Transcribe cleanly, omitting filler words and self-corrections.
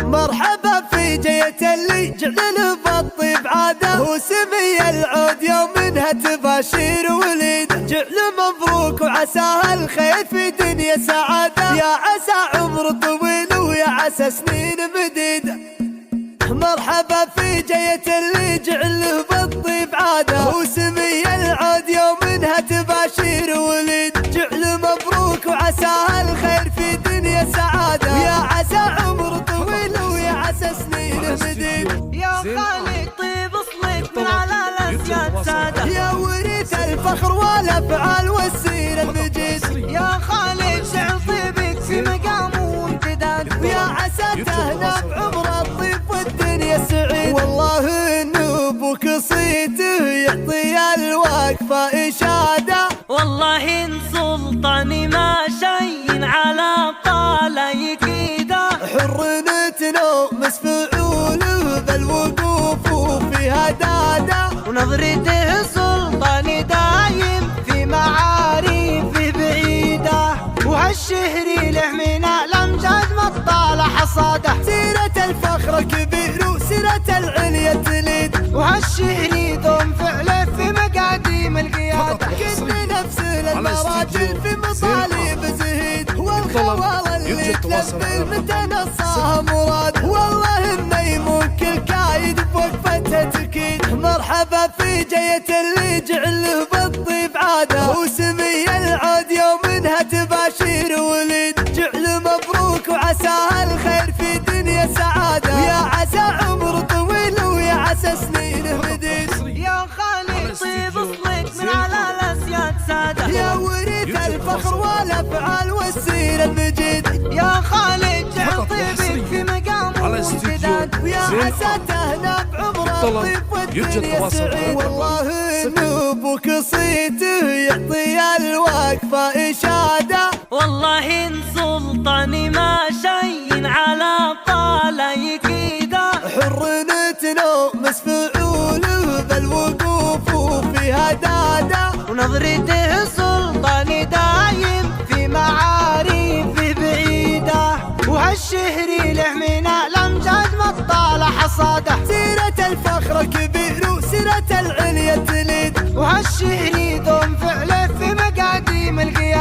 مرحبا في جية اللي جعل بالطيب عادة، وسمي العود يوم منها تباشير وليد. جعل مبروك وعساها الخير في دنيا سعادة، يا عسى عمر طويل ويا عسى سنين مديدة. مرحبا في جية اللي جعله بالطيب عادة، وسمي العود يوم منها تباشير وليد. جعل مبروك وعساها الخير في دنيا سعادة، يا عسى عمر طويل ويا عسى سنين مديد. يا خالد طيب اصلك من على الاسياد سادة، يا وريث الفخر والافعال والسير المجيد. يا خالد شعر طيبك في مقام وامتداد، ويا عسى تهنى بعمر الطيب والدنيا سعيد. والله انه ابوك صيته يعطي الوقفة اشادة، والله ان سلطاني ما شي على طالع يكيده. حر نتنومس فعوله بالوقوف وفيها داده، ونظرته سلطاني دايم في معارفه بعيده. وهالشهري له من الامجاد مطالع حصاده، سيرة الفخر كبير وسيرة العليا تليد. وهالشهري دوم فعله في مقاديم القياده. كنا نفس المراجل في مطالب زهيد، والخوال اللي تلبي متى نصاها مراد. والله انه يمك الكايد بوقفتها تكيد. مرحبا في جية اللي جعله بالطيب عادة، وسمي العود يوم منها تباشير وليد. جعل مبروك وعساها الخير في دنيا سعادة، ويا عسى عمر طويل ويا عسى سنين مديد. يا خالد طيب اصلك من على الاسياد سادة، يا وريث الفخر والافعال والسير المجيد. يا خالد جعل طيبك في مقام وامتداد، ويا عسى تهنى بعمر الطيب والدنيا سعيد. والله انه ابوك صيته يعطي الوقفة اشادة، والله ان سلطاني ما شي على طالع يكيده. حر نتنومس فعوله بالوقوف وفيها داده، ونظرته سلطاني دايم في معارفه بعيده. وهالشهري له من الامجاد مطالع حصاده، سيرة الفخر كبير وسيرة العليا تليد. وهالشهري دوم فعله في مقاديم القياده.